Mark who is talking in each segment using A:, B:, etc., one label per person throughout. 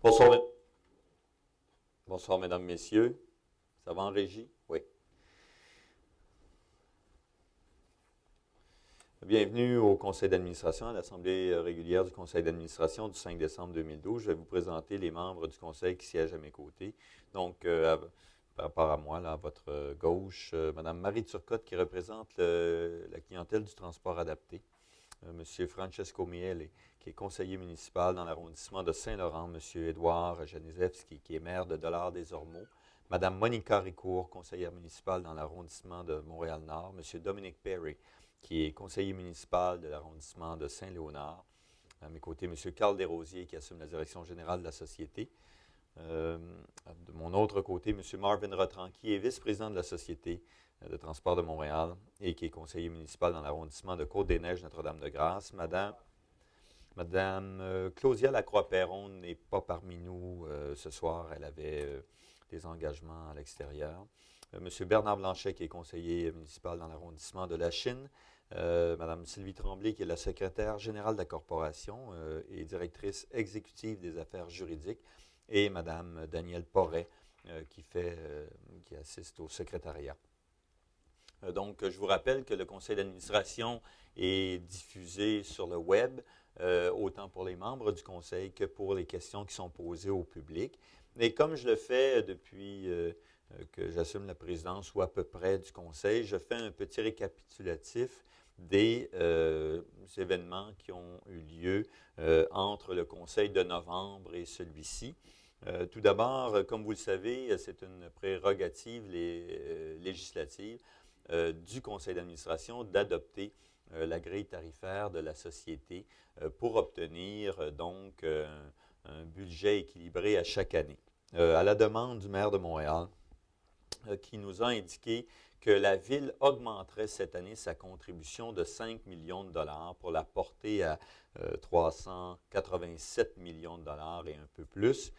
A: Bonsoir, bonsoir, mesdames, messieurs. Ça va en régie? Oui. Bienvenue au conseil d'administration, à l'assemblée régulière du conseil d'administration du 5 décembre 2012. Je vais vous présenter les membres du conseil qui siègent à mes côtés. Donc, par rapport à moi, là, à votre gauche, Mme Marie Turcotte qui représente la clientèle du transport adapté. M. Francesco Miele, qui est conseiller municipal dans l'arrondissement de Saint-Laurent, M. Édouard Janisewski, qui est maire de Dollard-des-Ormeaux, Mme Monica Ricourt, conseillère municipale dans l'arrondissement de Montréal-Nord, M. Dominic Perry, qui est conseiller municipal de l'arrondissement de Saint-Léonard. À mes côtés, M. Carl Desrosiers, qui assume la direction générale de la société. De mon autre côté, M. Marvin Rotran, qui est vice-président de la Société de transport de Montréal et qui est conseiller municipal dans l'arrondissement de Côte-des-Neiges, Notre-Dame-de-Grâce. Madame Claudia Lacroix-Perron n'est pas parmi nous ce soir. Elle avait des engagements à l'extérieur. Monsieur Bernard Blanchet, qui est conseiller municipal dans l'arrondissement de La Chine. Madame Sylvie Tremblay, qui est la secrétaire générale de la corporation et directrice exécutive des affaires juridiques. Et Mme Danielle Porret, qui assiste au secrétariat. Donc, je vous rappelle que le conseil d'administration est diffusé sur le web, autant pour les membres du conseil que pour les questions qui sont posées au public. Et comme je le fais depuis que j'assume la présidence ou à peu près du conseil, je fais un petit récapitulatif des événements qui ont eu lieu entre le conseil de novembre et celui-ci. Tout d'abord, comme vous le savez, c'est une prérogative législative du conseil d'administration d'adopter la grille tarifaire de la société pour obtenir donc un budget équilibré à chaque année. À la demande du maire de Montréal, qui nous a indiqué que la Ville augmenterait cette année sa contribution de 5 millions de dollars pour la porter à 387 millions de dollars et un peu plus.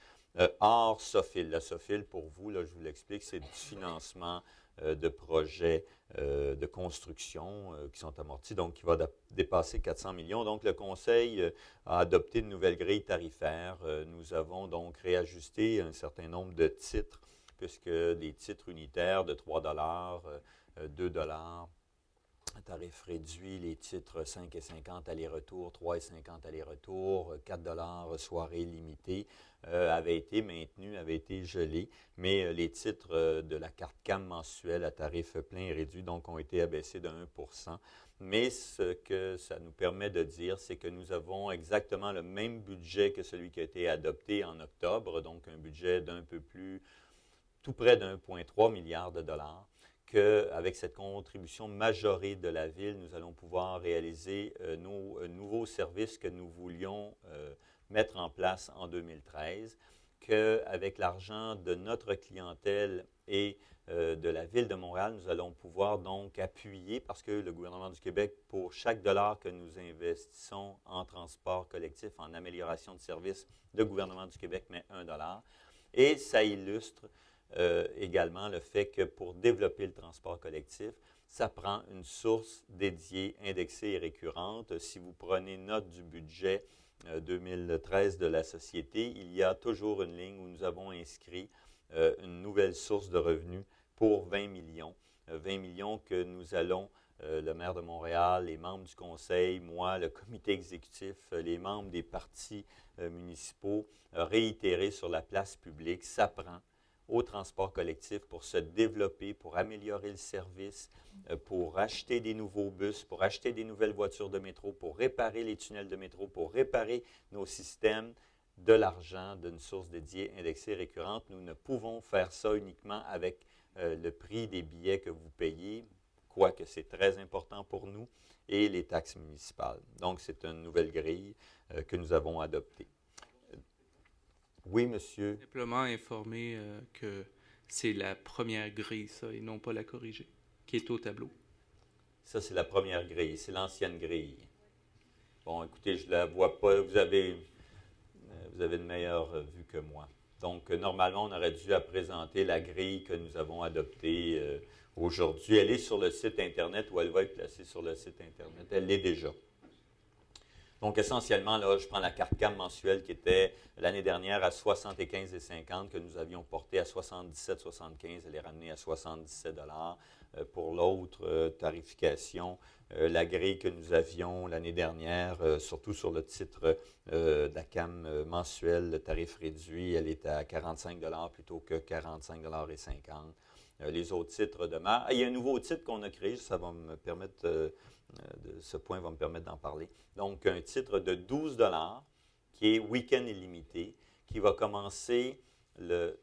A: Hors SOFIL. La SOFIL, pour vous, là, je vous l'explique, c'est du financement de projets de construction qui sont amortis, donc qui va dépasser 400 millions. Donc, le Conseil a adopté une nouvelle grille tarifaire. Nous avons donc réajusté un certain nombre de titres, puisque des titres unitaires de 3 $, 2 $, tarif réduit, les titres 5,50 aller-retour, 3,50 aller-retour, 4 $ soirée limitée, avaient été maintenus, avaient été gelés, mais les titres de la carte CAM mensuelle à tarif plein et réduit, donc, ont été abaissés de 1 %. Mais ce que ça nous permet de dire, c'est que nous avons exactement le même budget que celui qui a été adopté en octobre, donc un budget d'un peu plus, tout près de 1,3 milliard de dollars. Qu'avec cette contribution majorée de la Ville, nous allons pouvoir réaliser nos nouveaux services que nous voulions mettre en place en 2013, qu'avec l'argent de notre clientèle et de la Ville de Montréal, nous allons pouvoir donc appuyer, parce que le gouvernement du Québec, pour chaque dollar que nous investissons en transport collectif, en amélioration de services, le gouvernement du Québec met 1 $. Et ça illustre également le fait que pour développer le transport collectif, ça prend une source dédiée, indexée et récurrente. Si vous prenez note du budget 2013 de la Société, il y a toujours une ligne où nous avons inscrit une nouvelle source de revenus pour 20 millions. 20 millions que nous allons, le maire de Montréal, les membres du conseil, moi, le comité exécutif, les membres des partis municipaux, réitérer sur la place publique. Ça prend au transport collectif pour se développer, pour améliorer le service, pour acheter des nouveaux bus, pour acheter des nouvelles voitures de métro, pour réparer les tunnels de métro, pour réparer nos systèmes, de l'argent d'une source dédiée, indexée, récurrente. Nous ne pouvons faire ça uniquement avec le prix des billets que vous payez, quoique c'est très important pour nous, et les taxes municipales. Donc, c'est une nouvelle grille que nous avons adoptée. Oui, monsieur.
B: Simplement informer que c'est la première grille, ça, et non pas la corrigée, qui est au tableau.
A: Ça, c'est la première grille, c'est l'ancienne grille. Bon, écoutez, je ne la vois pas. Vous avez une meilleure vue que moi. Donc, normalement, on aurait dû présenter la grille que nous avons adoptée aujourd'hui. Elle est sur le site Internet ou elle va être placée sur le site Internet. Elle l'est déjà. Donc, essentiellement, là, je prends la carte CAM mensuelle qui était l'année dernière à 75,50 que nous avions porté à 77,75. Elle est ramenée à 77 $. Pour l'autre tarification, la grille que nous avions l'année dernière, surtout sur le titre de la CAM mensuelle, le tarif réduit, elle est à 45 $ plutôt que 45,50 $. Les autres titres demeurent. Il y a un nouveau titre qu'on a créé, ça va me permettre... ce point va me permettre d'en parler. Donc, un titre de 12 $ qui est week-end illimité, qui va commencer le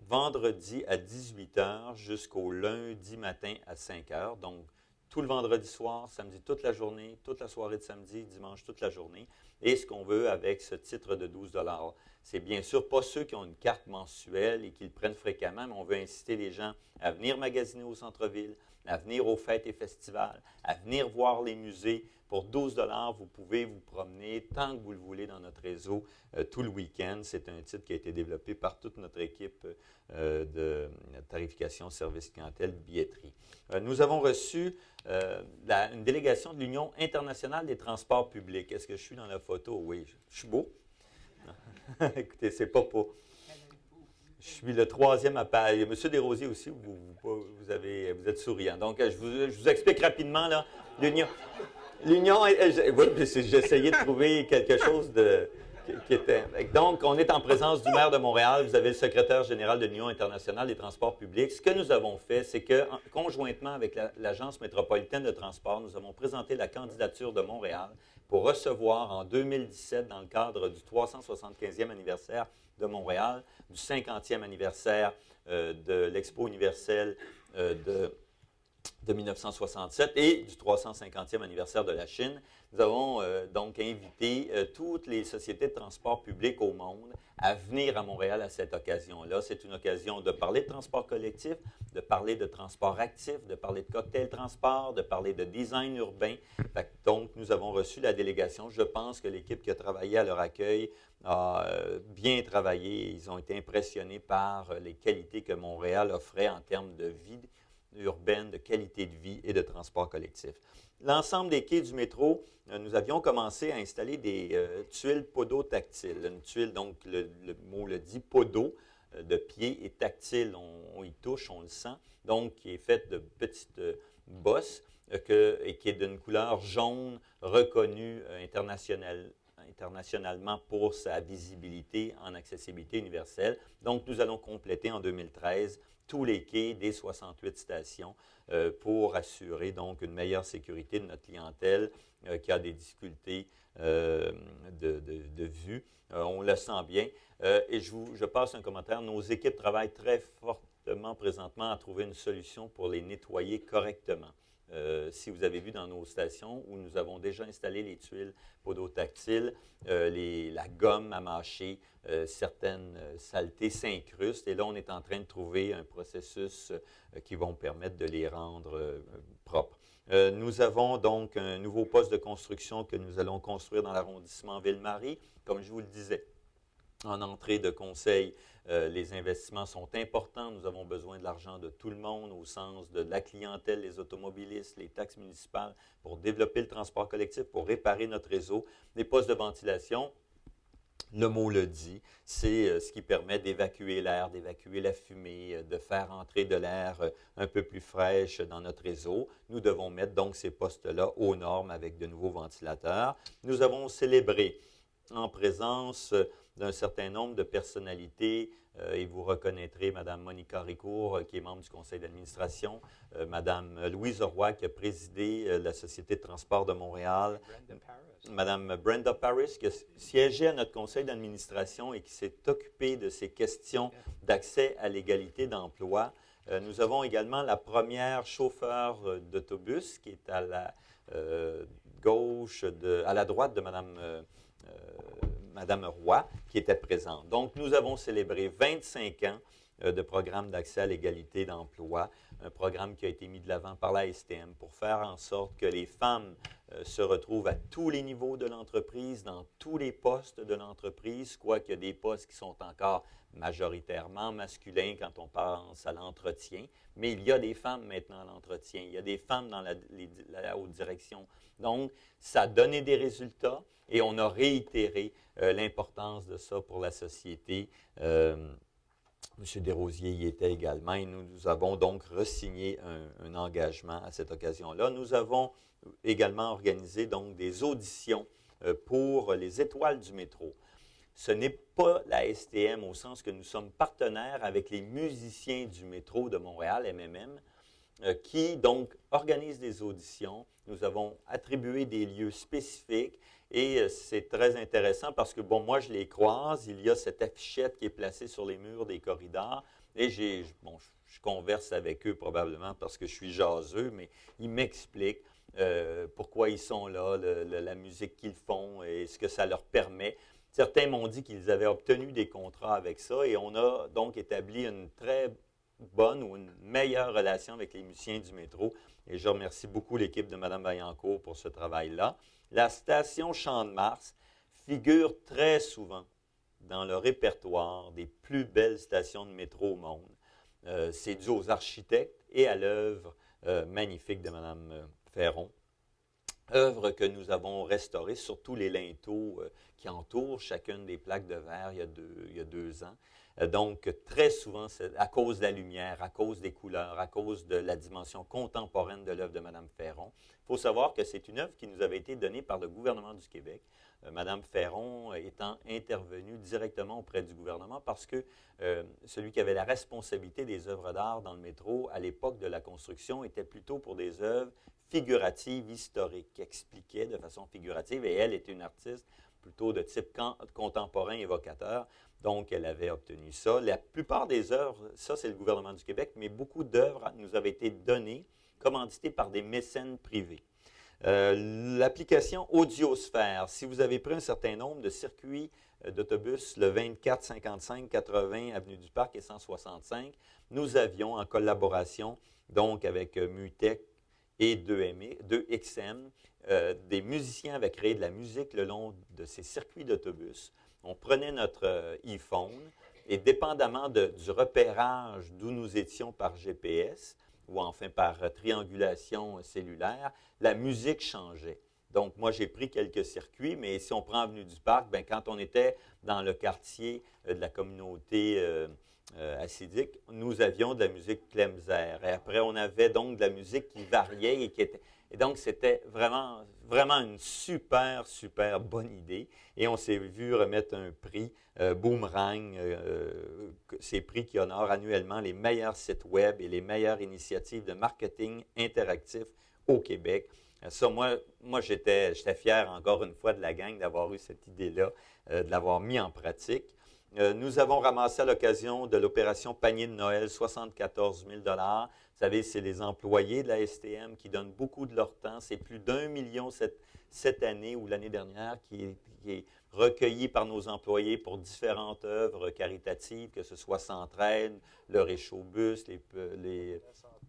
A: vendredi à 18 h jusqu'au lundi matin à 5 h. Donc, tout le vendredi soir, samedi toute la journée, toute la soirée de samedi, dimanche toute la journée. Et ce qu'on veut avec ce titre de 12 $, c'est bien sûr pas ceux qui ont une carte mensuelle et qui le prennent fréquemment, mais on veut inciter les gens à venir magasiner au centre-ville, à venir aux fêtes et festivals, à venir voir les musées. Pour 12 $, vous pouvez vous promener tant que vous le voulez dans notre réseau tout le week-end. C'est un titre qui a été développé par toute notre équipe de tarification, service clientèle, billetterie. Nous avons reçu une délégation de l'Union internationale des transports publics. Est-ce que je suis dans la photo? Oui. Je suis beau? Écoutez, c'est pas pour... Je suis le troisième à parler. Monsieur Desrosiers aussi, vous êtes souriant. Donc, je vous explique rapidement, là, l'Union, oui, j'essayais de trouver quelque chose qui était... Donc, on est en présence du maire de Montréal, vous avez le secrétaire général de l'Union internationale des transports publics. Ce que nous avons fait, c'est que, conjointement avec l'Agence métropolitaine de transport, nous avons présenté la candidature de Montréal pour recevoir en 2017, dans le cadre du 375e anniversaire de Montréal, du 50e anniversaire de l'Expo universelle de 1967 et du 350e anniversaire de la Chine. Nous avons donc invité toutes les sociétés de transport public au monde à venir à Montréal à cette occasion-là. C'est une occasion de parler de transport collectif, de parler de transport actif, de parler de cocktail transport, de parler de design urbain. Donc, nous avons reçu la délégation. Je pense que l'équipe qui a travaillé à leur accueil a bien travaillé. Ils ont été impressionnés par les qualités que Montréal offrait en termes de vie urbaine, de qualité de vie et de transport collectif. L'ensemble des quais du métro, nous avions commencé à installer des tuiles podotactiles. Une tuile, donc le mot le dit, podo, de pied, et tactile, on y touche, on le sent, donc qui est faite de bosse et qui est d'une couleur jaune reconnue internationalement pour sa visibilité en accessibilité universelle. Donc, nous allons compléter en 2013 tous les quais des 68 stations pour assurer donc une meilleure sécurité de notre clientèle qui a des difficultés de vue. On le sent bien. Et je passe un commentaire. Nos équipes travaillent très fortement présentement à trouver une solution pour les nettoyer correctement. Si vous avez vu dans nos stations où nous avons déjà installé les tuiles podotactiles, la gomme à mâcher, certaines saletés s'incrustent et là, on est en train de trouver un processus qui va permettre de les rendre propres. Nous avons donc un nouveau poste de construction que nous allons construire dans l'arrondissement Ville-Marie. Comme je vous le disais, en entrée de conseil, les investissements sont importants. Nous avons besoin de l'argent de tout le monde au sens de la clientèle, les automobilistes, les taxes municipales pour développer le transport collectif, pour réparer notre réseau. Les postes de ventilation, le mot le dit, c'est ce qui permet d'évacuer l'air, d'évacuer la fumée, de faire entrer de l'air un peu plus fraîche dans notre réseau. Nous devons mettre donc ces postes-là aux normes avec de nouveaux ventilateurs. Nous avons célébré en présence d'un certain nombre de personnalités, et vous reconnaîtrez Mme Monica Ricourt, qui est membre du conseil d'administration, Mme Louise Roy, qui a présidé la Société de transport de Montréal, Mme Brenda Paris, qui a siégé à notre conseil d'administration et qui s'est occupée de ces questions d'accès à l'égalité d'emploi. Nous avons également la première chauffeur d'autobus, qui est à la gauche, à la droite de Mme Roy, qui était présente. Donc, nous avons célébré 25 ans de programme d'accès à l'égalité d'emploi, un programme qui a été mis de l'avant par la STM pour faire en sorte que les femmes se retrouvent à tous les niveaux de l'entreprise, dans tous les postes de l'entreprise, quoique des postes qui sont encore majoritairement masculins quand on pense à l'entretien, mais il y a des femmes maintenant à l'entretien, il y a des femmes dans la haute direction. Donc, ça a donné des résultats et on a réitéré l'importance de ça pour la société. M. Desrosiers y était également et nous avons donc re-signé un engagement à cette occasion-là. Nous avons également organisé donc des auditions pour les étoiles du métro. Ce n'est pas la STM au sens que nous sommes partenaires avec les musiciens du métro de Montréal, MMM, qui donc organise des auditions. Nous avons attribué des lieux spécifiques et c'est très intéressant parce que, bon, moi je les croise, il y a cette affichette qui est placée sur les murs des corridors et je converse avec eux probablement parce que je suis jaseux, mais ils m'expliquent pourquoi ils sont là, la musique qu'ils font et ce que ça leur permet. Certains m'ont dit qu'ils avaient obtenu des contrats avec ça et on a donc établi une très bonne ou une meilleure relation avec les musiciens du métro. Et je remercie beaucoup l'équipe de Mme Vaillancourt pour ce travail-là. La station Champ-de-Mars figure très souvent dans le répertoire des plus belles stations de métro au monde. C'est dû aux architectes et à l'œuvre magnifique de Mme Ferron. Œuvre que nous avons restaurée, surtout les linteaux qui entourent chacune des plaques de verre il y a 2 ans. Donc, très souvent, c'est à cause de la lumière, à cause des couleurs, à cause de la dimension contemporaine de l'œuvre de Mme Ferron. Il faut savoir que c'est une œuvre qui nous avait été donnée par le gouvernement du Québec. Mme Ferron étant intervenue directement auprès du gouvernement parce que celui qui avait la responsabilité des œuvres d'art dans le métro à l'époque de la construction était plutôt pour des œuvres figuratives, historiques, qui expliquaient de façon figurative, et elle était une artiste plutôt de type contemporain évocateur. Donc, elle avait obtenu ça. La plupart des œuvres, ça c'est le gouvernement du Québec, mais beaucoup d'œuvres nous avaient été données, commanditées par des mécènes privés. L'application Audiosphère, si vous avez pris un certain nombre de circuits d'autobus, le 24, 55, 80, Avenue du Parc et 165, nous avions en collaboration donc avec Mutech et 2XM, des musiciens avaient créé de la musique le long de ces circuits d'autobus. On prenait notre iPhone et dépendamment du repérage d'où nous étions par GPS ou enfin par triangulation cellulaire, la musique changeait. Donc, moi, j'ai pris quelques circuits, mais si on prend Avenue du Parc, bien, quand on était dans le quartier de la communauté acidique, nous avions de la musique Klemser. Et après, on avait donc de la musique qui variait et qui était... Et donc, c'était vraiment, vraiment une super, super bonne idée. Et on s'est vu remettre un prix, Boomerang, ces prix qui honorent annuellement les meilleurs sites web et les meilleures initiatives de marketing interactif au Québec. Ça, moi j'étais fier encore une fois de la gang d'avoir eu cette idée-là, de l'avoir mis en pratique. Nous avons ramassé à l'occasion de l'opération Panier de Noël 74 000 $. Vous savez, c'est les employés de la STM qui donnent beaucoup de leur temps. C'est plus d'1 million cette année ou l'année dernière qui est recueilli par nos employés pour différentes œuvres caritatives, que ce soit Centraide, le Réchaud-Bus, les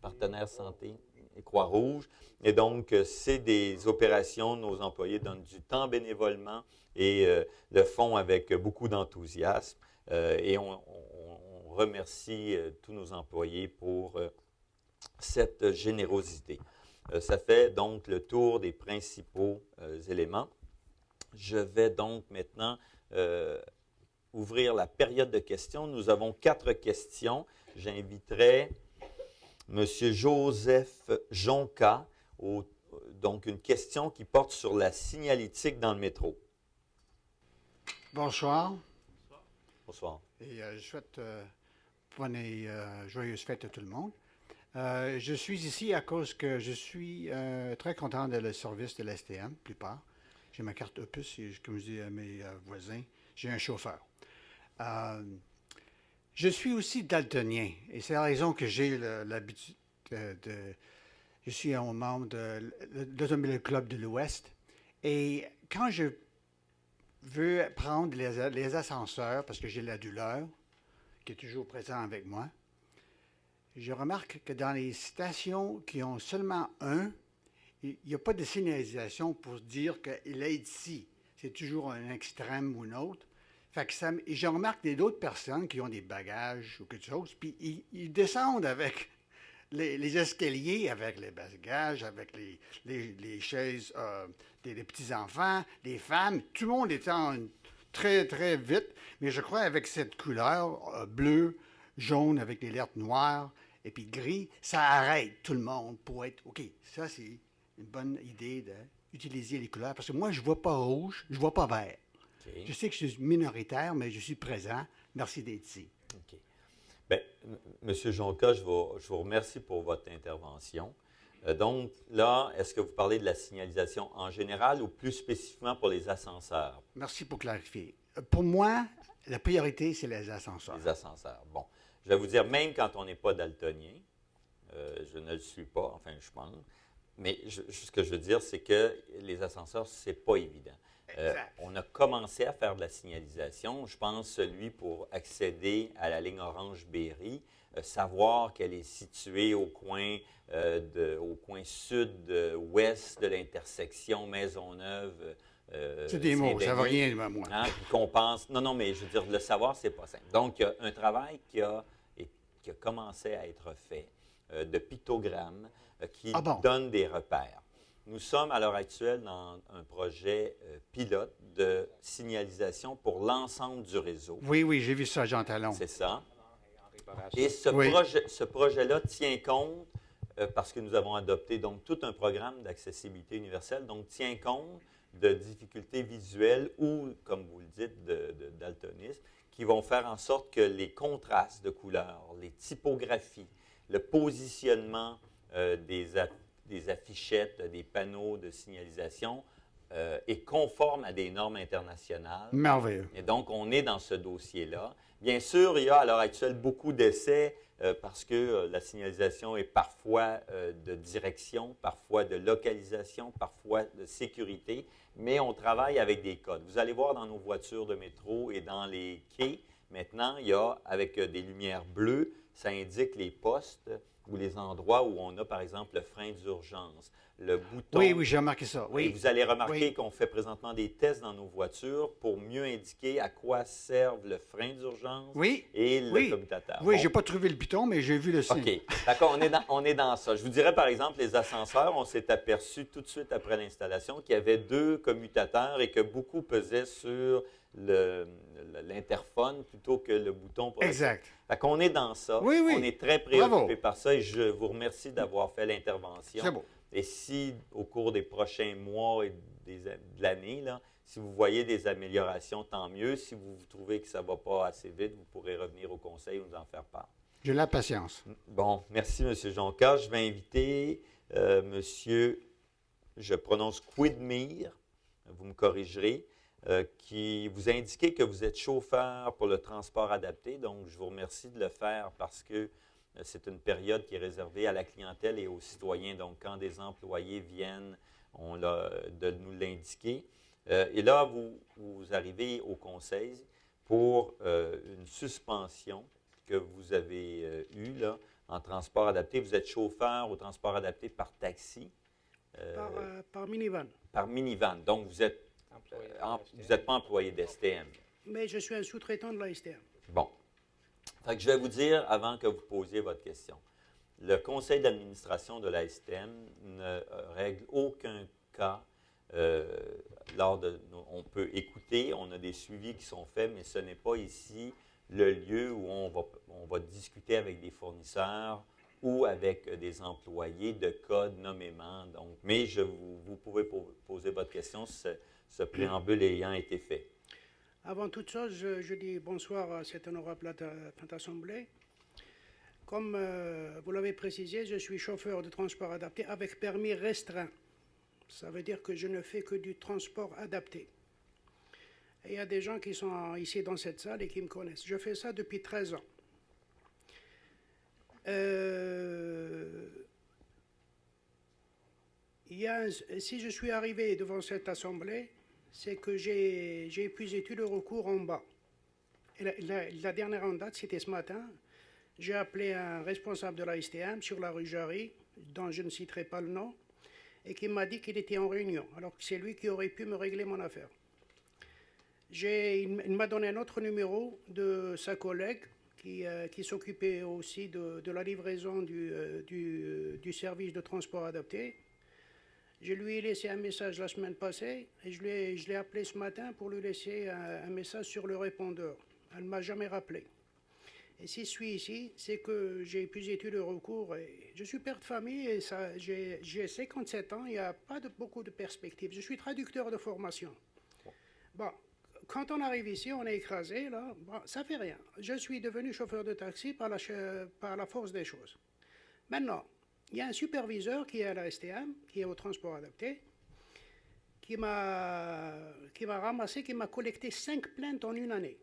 A: partenaires santé, les Croix-Rouge. Et donc, c'est des opérations, nos employés donnent du temps bénévolement et le font avec beaucoup d'enthousiasme. Et on remercie tous nos employés pour cette générosité. Ça fait donc le tour des principaux éléments. Je vais donc maintenant ouvrir la période de questions. Nous avons 4 questions. J'inviterai M. Joseph Jonca, donc une question qui porte sur la signalétique dans le métro.
C: Bonsoir.
A: Bonsoir.
C: Et je souhaite bonne et joyeuse fête à tout le monde. Je suis ici à cause que je suis très content de le service de l'STM, plupart. J'ai ma carte Opus et, comme je dis à mes voisins, j'ai un chauffeur. Je suis aussi daltonien et c'est la raison que j'ai l'habitude je suis un membre de l'Automobile Club de l'Ouest et quand je veux prendre les ascenseurs, parce que j'ai la douleur qui est toujours présente avec moi, je remarque que dans les stations qui ont seulement un, il n'y a pas de signalisation pour dire qu'il est ici. C'est toujours un extrême ou un autre. Fait que et je remarque d'autres personnes qui ont des bagages ou quelque chose, puis ils descendent avec les escaliers, avec les bagages, avec les chaises des petits-enfants, des femmes. Tout le monde est très, très vite. Mais je crois avec cette couleur bleu, jaune avec les lettres noires et puis gris, ça arrête tout le monde pour être... OK, ça, c'est une bonne idée d'utiliser les couleurs. Parce que moi, je ne vois pas rouge, je ne vois pas vert. Okay. Je sais que je suis minoritaire, mais je suis présent. Merci d'être ici.
A: OK. Bien, M. Jonca, je vous remercie pour votre intervention. Donc, là, est-ce que vous parlez de la signalisation en général ou plus spécifiquement pour les ascenseurs?
C: Merci pour clarifier. Pour moi, la priorité, c'est les ascenseurs.
A: Les ascenseurs. Bon. Je vais vous dire, même quand on n'est pas daltonien, je ne le suis pas, enfin, je pense, mais ce que je veux dire, c'est que les ascenseurs, ce n'est pas évident. On a commencé à faire de la signalisation. Je pense celui pour accéder à la ligne Orange-Berry, savoir qu'elle est située au coin sud-ouest de l'intersection Maisonneuve.
C: C'est des mots, ça ne va rien à moi.
A: Hein, qu'on pense. Non, mais je veux dire, le savoir, c'est pas simple. Donc, il y a un travail qui a commencé à être fait de pictogrammes qui donne des repères. Nous sommes à l'heure actuelle dans un projet pilote de signalisation pour l'ensemble du réseau.
C: Oui, j'ai vu ça, Jean Talon.
A: C'est ça. Et ce projet-là tient compte, parce que nous avons adopté donc tout un programme d'accessibilité universelle, donc tient compte de difficultés visuelles ou, comme vous le dites, de daltonisme, qui vont faire en sorte que les contrastes de couleurs, les typographies, le positionnement des affichettes, des panneaux de signalisation est conforme à des normes internationales.
C: Merveilleux.
A: Et donc, on est dans ce dossier-là. Bien sûr, il y a à l'heure actuelle beaucoup d'essais parce que la signalisation est parfois de direction, parfois de localisation, parfois de sécurité, mais on travaille avec des codes. Vous allez voir dans nos voitures de métro et dans les quais, maintenant, il y a, avec des lumières bleues, ça indique les postes ou les endroits où on a, par exemple, le frein d'urgence, le bouton.
C: Oui, j'ai remarqué ça. Oui.
A: Et vous allez remarquer qu'on fait présentement des tests dans nos voitures pour mieux indiquer à quoi servent le frein d'urgence et le commutateur.
C: Oui, je n'ai pas trouvé le bouton, mais j'ai vu le signe.
A: OK. D'accord, on est dans ça. Je vous dirais, par exemple, les ascenseurs, on s'est aperçu tout de suite après l'installation qu'il y avait 2 commutateurs et que beaucoup pesaient sur l'interphone plutôt que le bouton pour
C: Exact.
A: Fait qu'on est dans ça.
C: Oui, oui.
A: On est très préoccupé
C: Bravo.
A: par ça et je vous remercie d'avoir fait l'intervention.
C: C'est beau.
A: Et si, au cours des prochains mois et de l'année, là, si vous voyez des améliorations, tant mieux. Si vous trouvez que ça ne va pas assez vite, vous pourrez revenir au conseil ou nous en faire part.
C: J'ai la patience.
A: Bon, merci, M. Jonca. Je vais inviter Monsieur, je prononce Quidmire, vous me corrigerez, qui vous a indiqué que vous êtes chauffeur pour le transport adapté. Donc, je vous remercie de le faire parce que c'est une période qui est réservée à la clientèle et aux citoyens. Donc, quand des employés viennent, on l'a de nous l'indiquer. Et là, vous arrivez au conseil pour une suspension que vous avez eue là, en transport adapté. Vous êtes chauffeur au transport adapté par taxi.
D: Par minivan.
A: Par minivan. Donc, vous n'êtes pas employé d'STM.
D: Mais je suis un sous-traitant de la STM.
A: Bon. Fait que je vais vous dire, avant que vous posiez votre question, le conseil d'administration de la STM ne règle aucun cas on peut écouter, on a des suivis qui sont faits, mais ce n'est pas ici le lieu où on va discuter avec des fournisseurs ou avec des employés de cas nommément. Donc, mais vous pouvez poser votre question, ce préambule ayant été fait.
D: Avant toute chose, je dis bonsoir à cette honorable assemblée. Comme vous l'avez précisé, je suis chauffeur de transport adapté avec permis restreint. Ça veut dire que je ne fais que du transport adapté. Et il y a des gens qui sont ici dans cette salle et qui me connaissent. Je fais ça depuis 13 ans. Si je suis arrivé devant cette assemblée, c'est que j'ai épuisé tout le recours en bas. Et la dernière en date, c'était ce matin. J'ai appelé un responsable de la STM sur la rue Jarry, dont je ne citerai pas le nom, et qui m'a dit qu'il était en réunion, alors que c'est lui qui aurait pu me régler mon affaire. Il m'a donné un autre numéro de sa collègue qui s'occupait aussi de la livraison du service de transport adapté. Je lui ai laissé un message la semaine passée et je l'ai appelé ce matin pour lui laisser un message sur le répondeur. Elle ne m'a jamais rappelé. Et si je suis ici, c'est que j'ai épuisé tout le recours. Et je suis père de famille et j'ai 57 ans, il n'y a pas beaucoup de perspectives. Je suis traducteur de formation. Bon, quand on arrive ici, on est écrasé, là, bon, ça fait rien. Je suis devenu chauffeur de taxi par la force des choses. Maintenant, il y a un superviseur qui est à la STM, qui est au transport adapté, qui m'a ramassé, qui m'a collecté 5 plaintes en une année.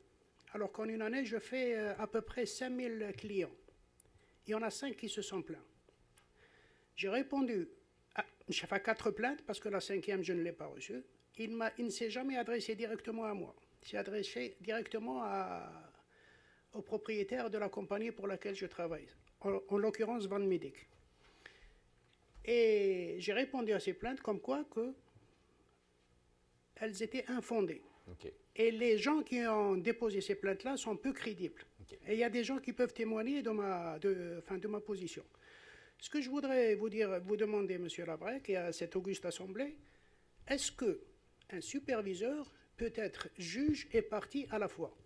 D: Alors qu'en une année, je fais à peu près 5000 clients. Il y en a 5 qui se sont plaints. J'ai répondu, j'ai fait 4 plaintes parce que la 5e, je ne l'ai pas reçue. Il ne s'est jamais adressé directement à moi. Il s'est adressé directement au propriétaire de la compagnie pour laquelle je travaille, en l'occurrence Van Medic. Et j'ai répondu à ces plaintes comme quoi elles étaient infondées.
A: Okay.
D: Et les gens qui ont déposé ces plaintes-là sont peu crédibles.
A: Okay.
D: Et il y a des gens qui peuvent témoigner de ma position. Ce que je voudrais vous demander, M. Labrec, et à cette auguste assemblée, est-ce qu'un superviseur peut être juge et partie à la fois?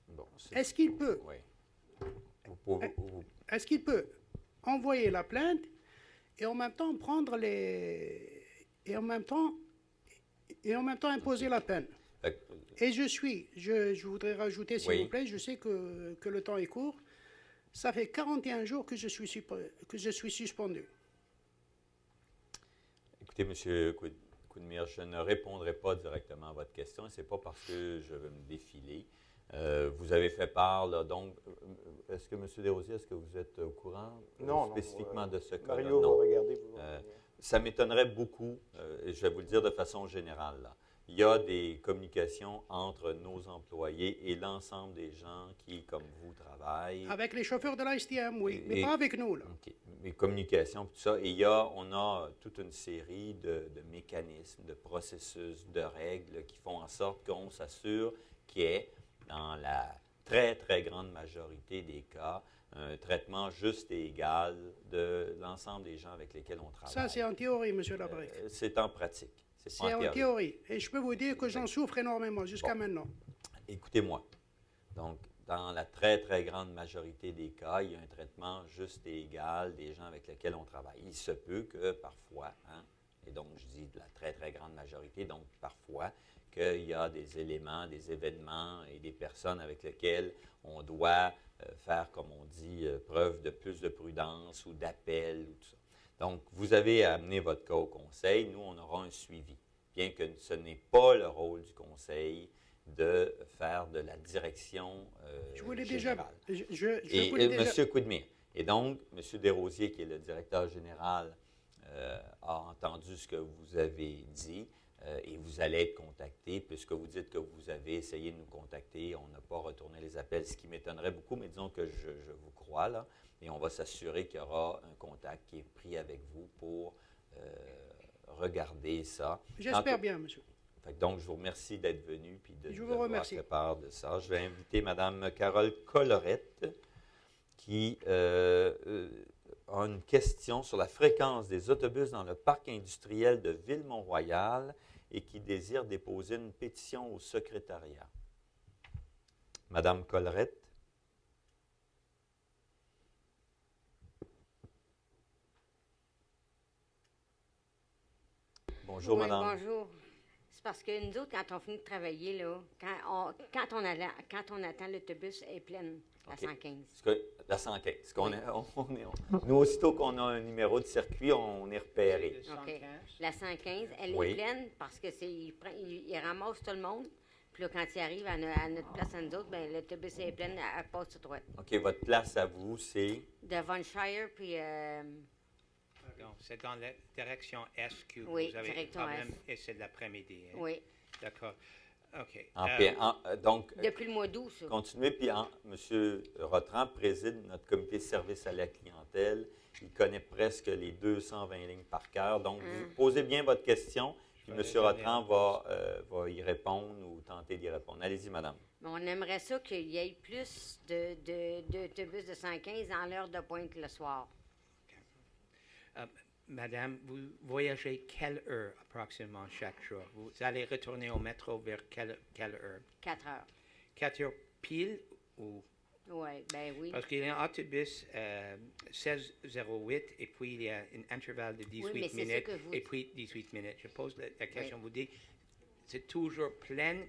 A: Bon,
D: est-ce qu'il peut, est-ce qu'il peut envoyer la plainte et en même temps et en même temps imposer la peine? Et je voudrais rajouter, s'il vous plaît, je sais que le temps est court, ça fait 41 jours que je suis suspendu.
A: Écoutez, M. Quidmire, je ne répondrai pas directement à votre question. Ce n'est pas parce que je veux me défiler. Vous avez fait part, là, donc, est-ce que M. Desrosiers, est-ce que vous êtes au courant spécifiquement de ce cas-là?
E: Mario,
A: non.
E: Regardez.
A: Ça m'étonnerait beaucoup, et je vais vous le dire de façon générale, là. Il y a des communications entre nos employés et l'ensemble des gens qui, comme vous, travaillent.
D: Avec les chauffeurs de la STM, oui, mais pas avec nous, là.
A: Okay. Les communications, tout ça. Et on a toute une série de mécanismes, de processus, de règles qui font en sorte qu'on s'assure qu'il y ait, dans la très, très grande majorité des cas, un traitement juste et égal de l'ensemble des gens avec lesquels on travaille.
D: Ça, c'est en théorie, M. Labrec.
A: C'est en pratique.
D: C'est en théorie. Et je peux vous dire que j'en souffre énormément jusqu'à maintenant.
A: écoutez-moi. Donc, dans la très, très grande majorité des cas, il y a un traitement juste et égal des gens avec lesquels on travaille. Il se peut que parfois, et donc je dis de la très, très grande majorité, donc parfois, qu'il y a des éléments, des événements et des personnes avec lesquelles on doit faire, comme on dit, preuve de plus de prudence ou d'appel ou tout ça. Donc, vous avez amené votre cas au conseil. Nous, on aura un suivi, bien que ce n'est pas le rôle du conseil de faire de la direction
D: Je voulais
A: générale.
D: déjà.
A: M. Quidmire. Et donc, M. Desrosiers, qui est le directeur général, a entendu ce que vous avez dit et vous allez être contacté, puisque vous dites que vous avez essayé de nous contacter. On n'a pas retourné les appels, ce qui m'étonnerait beaucoup, mais disons que je vous crois, là. Et on va s'assurer qu'il y aura un contact qui est pris avec vous pour regarder ça.
D: J'espère bien, monsieur.
A: Donc, je vous remercie d'être venu et de
D: Je
A: nous
D: vous
A: avoir
D: remercie.
A: fait part de ça. Je vais inviter Mme Carole Collerette qui a une question sur la fréquence des autobus dans le parc industriel de Ville-Mont-Royal et qui désire déposer une pétition au secrétariat. Mme Collerette. Bonjour,
E: Oui,
A: madame.
E: bonjour. C'est parce que nous autres, quand on finit de travailler, là, quand on attend l'autobus est pleine, la
A: OK.
E: 115.
A: La 115. Nous, aussitôt qu'on a un numéro de circuit, on est repéré.
E: OK. La 115, elle
A: Oui.
E: est pleine parce que il ramasse tout le monde. Puis là, quand il arrive à notre place à nous autres, ben, l'autobus est pleine, elle passe sur droite.
A: OK, votre place à vous, c'est...
E: De Von Shire, puis
F: Donc, c'est dans la direction Est que
E: Oui,
F: vous avez un
E: direction
F: problème
E: Est.
F: et c'est de l'après-midi. Hein?
E: oui,
F: D'accord. OK.
A: Donc,
E: depuis le mois d'août, ça.
A: continuez, puis M. Rotran préside notre comité de service à la clientèle. Il connaît presque les 220 lignes par cœur. Donc, vous posez bien votre question, puis M. Rotran va y répondre ou tenter d'y répondre. Allez-y, madame.
E: Mais on aimerait ça qu'il y ait plus d'autobus de 115 en l'heure de pointe le soir.
F: Madame, vous voyagez quelle heure approximément chaque jour? Vous allez retourner au métro vers quelle heure?
E: 4 heures.
F: 4 heures pile ou...
E: Oui, ben oui.
F: Parce qu'il y a un autobus 1608 et puis il y a un intervalle de 18
E: Oui, mais c'est
F: minutes
E: ça que vous-
F: et puis 18 minutes. Je pose la question, vous dites, c'est toujours plein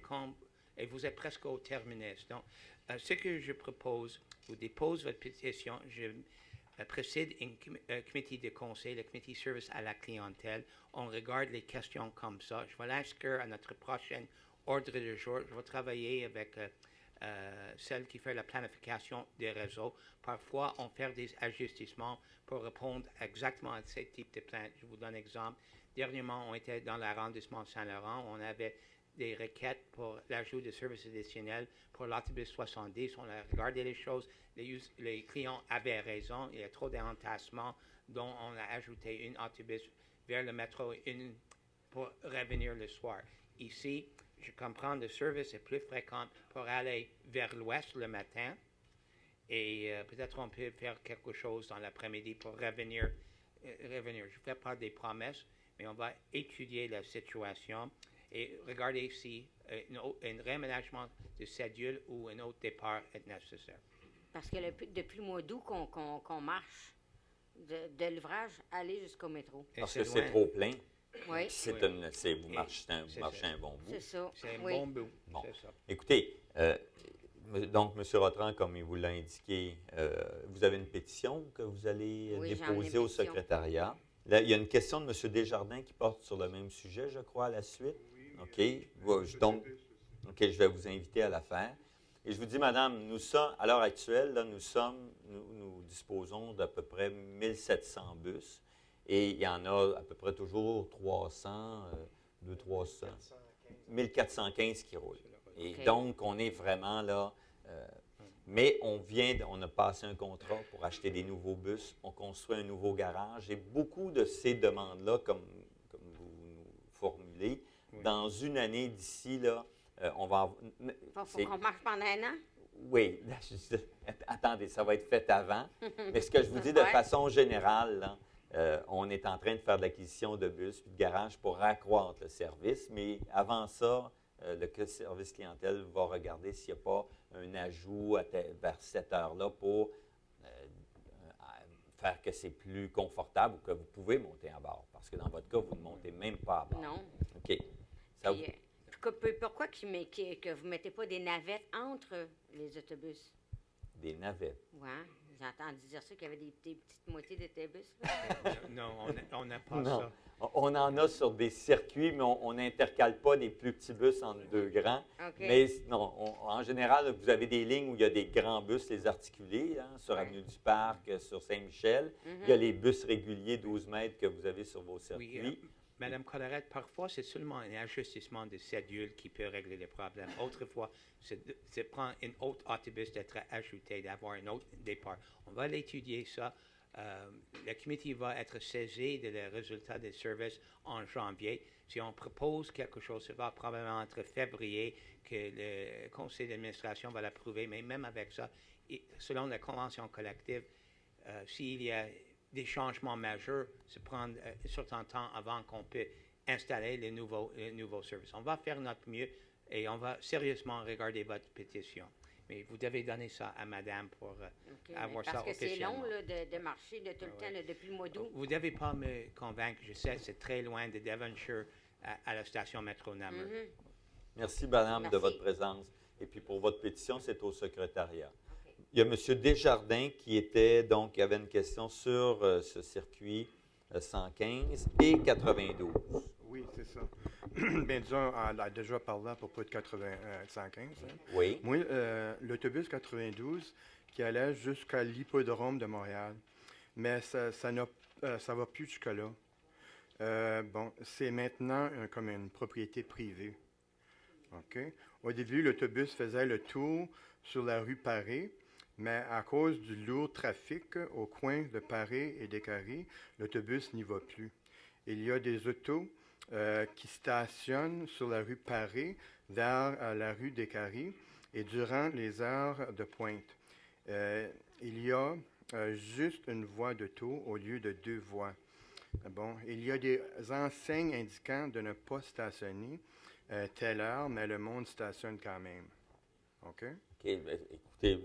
F: et vous êtes presque au terminus. Donc, ce que je propose, vous déposez votre pétition, je précède un comité de conseil, le comité service à la clientèle. On regarde les questions comme ça. Je vais l'inscrire à notre prochain ordre du jour. Je vais travailler avec celle qui fait la planification des réseaux. Parfois, on fait des ajustements pour répondre exactement à ce type de plainte. Je vous donne un exemple. Dernièrement, on était dans l'arrondissement de Saint-Laurent. On avait des requêtes pour l'ajout de services additionnels pour l'autobus 70. On a regardé les choses. Les clients avaient raison. Il y a trop d'entassements, dont on a ajouté un autobus vers le métro pour revenir le soir. Ici, je comprends le service est plus fréquent pour aller vers l'ouest le matin et peut-être on peut faire quelque chose dans l'après-midi pour revenir. Je ne fais pas des promesses, mais on va étudier la situation et regarder si un réaménagement de cédule ou un autre départ est nécessaire.
E: Parce que depuis le mois d'août qu'on marche de l'ouvrage, aller jusqu'au métro.
F: Et
A: Parce
F: c'est
A: que c'est
F: loin.
A: trop plein.
E: Oui,
A: Vous marchez un bon bout.
E: c'est ça.
F: C'est un
E: Oui.
F: bon bout.
A: Bon.
F: C'est ça.
A: Écoutez, donc, M. Rotran, comme il vous l'a indiqué, vous avez une pétition que vous allez
E: Oui, j'en ai
A: déposer
E: une
A: au
E: pétition.
A: secrétariat. Là, il y a une question de M. Desjardins qui porte sur le même sujet, je crois, à la suite. OK. Donc, OK, je vais vous inviter à la faire. Et je vous dis, madame, nous sommes, à l'heure actuelle, là, nous disposons d'à peu près 1700 bus. Et il y en a à peu près toujours 300, 1415 qui roulent. Et
E: OK.
A: donc, on est vraiment là. Mais on a passé un contrat pour acheter des nouveaux bus. On construit un nouveau garage. Et beaucoup de ces demandes-là, comme vous nous formulez, dans une année d'ici, là, on va...
E: Faut qu'on marche pendant un an?
A: Oui, attendez, ça va être fait avant. Mais ce que je vous dis de
E: Ouais.
A: façon générale, là, on est en train de faire de l'acquisition de bus puis de garages pour accroître le service. Mais avant ça, le service clientèle va regarder s'il n'y a pas un ajout vers cette heure-là pour faire que c'est plus confortable ou que vous pouvez monter à bord. Parce que dans votre cas, vous ne montez même pas à bord.
E: Non.
A: OK. Ça vous-
E: Pourquoi que vous ne mettez pas des navettes entre les autobus?
A: Des navettes.
E: Oui, j'ai entendu dire ça, qu'il y avait des petites moitiés d'autobus. là.
F: Non, on n'a pas
A: Non.
F: ça.
A: On en a sur des circuits, mais on n'intercale pas des plus petits bus entre deux grands.
E: OK.
A: Mais non, en général, vous avez des lignes où il y a des grands bus, les articulés, hein, sur
E: Ouais.
A: Avenue du Parc, sur Saint-Michel. Il y a les bus réguliers 12 mètres que vous avez sur vos circuits.
F: Oui, Madame Collerette, parfois, c'est seulement un ajustissement de cédule qui peut régler les problèmes. Autrefois, c'est prendre un autre autobus d'être ajouté, d'avoir un autre départ. On va l'étudier ça. Le comité va être saisi des résultats des services en janvier. Si on propose quelque chose, ça va probablement être février que le conseil d'administration va l'approuver. Mais même avec ça, selon la convention collective, s'il y a des changements majeurs, ça prend un certain temps avant qu'on peut installer les nouveaux services. On va faire notre mieux et on va sérieusement regarder votre pétition. Mais vous devez donner ça à madame pour
E: OK,
F: avoir
E: parce
F: ça
E: que c'est
F: officiellement.
E: long là, de marcher de tout le temps, là, depuis le mois d'août.
F: Vous ne devez pas me convaincre, je sais, c'est très loin de Devonshire à la station métro Namur.
E: Mhm.
A: Merci, madame, de
E: Merci.
A: votre présence. Et puis pour votre pétition, c'est au secrétariat. Il y a M. Desjardins qui avait une question sur ce circuit 115 et 92.
G: Oui, c'est ça. Bien, disons, on a déjà parlé à propos de 115. Hein.
A: Oui.
G: Moi, l'autobus 92 qui allait jusqu'à l'hippodrome de Montréal, mais ça va plus jusque-là. Bon, c'est maintenant comme une propriété privée. OK? Au début, l'autobus faisait le tour sur la rue Paré, mais à cause du lourd trafic au coin de Paré et des Carrés, l'autobus n'y va plus. Il y a des autos qui stationnent sur la rue Paré vers la rue des Carrés et durant les heures de pointe. Il y a juste une voie d'auto au lieu de deux voies. Bon, il y a des enseignes indiquant de ne pas stationner telle heure, mais le monde stationne quand même. OK?
A: OK. Ben, écoutez,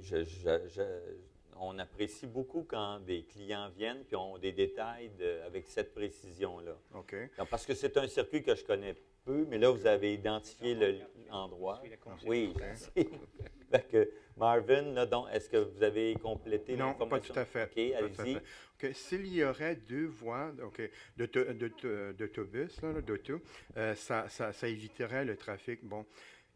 A: on apprécie beaucoup quand des clients viennent et ont des détails avec cette précision-là.
G: OK.
A: Donc, parce que c'est un circuit que je connais peu, mais là, vous avez identifié l'endroit.
F: Je suis le conseiller.
A: Oui. Fait que Marvin, là, donc, est-ce que vous avez complété
G: Non,
A: l'information?
G: pas tout à fait.
A: OK,
G: Pas tout à
A: allez-y.
G: fait. OK, s'il y aurait deux voies d'autobus, là, d'auto, ça éviterait le trafic. Bon,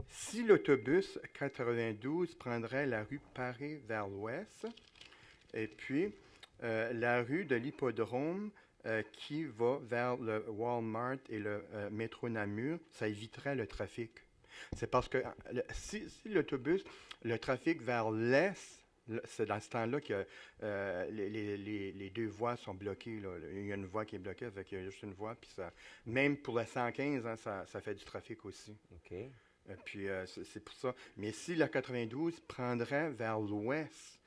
G: si l'autobus 92 prendrait la rue Paré vers l'ouest, et puis la rue de l'Hippodrome qui va vers le Walmart et le métro Namur, ça éviterait le trafic. C'est parce que si l'autobus, le trafic vers l'est, c'est dans ce temps-là que les deux voies sont bloquées. Là. Il y a une voie qui est bloquée, avec juste une voie. Puis ça, même pour la 115, hein, ça fait du trafic aussi.
A: OK.
G: Puis c'est pour ça. Mais si la 92 prendrait vers l'ouest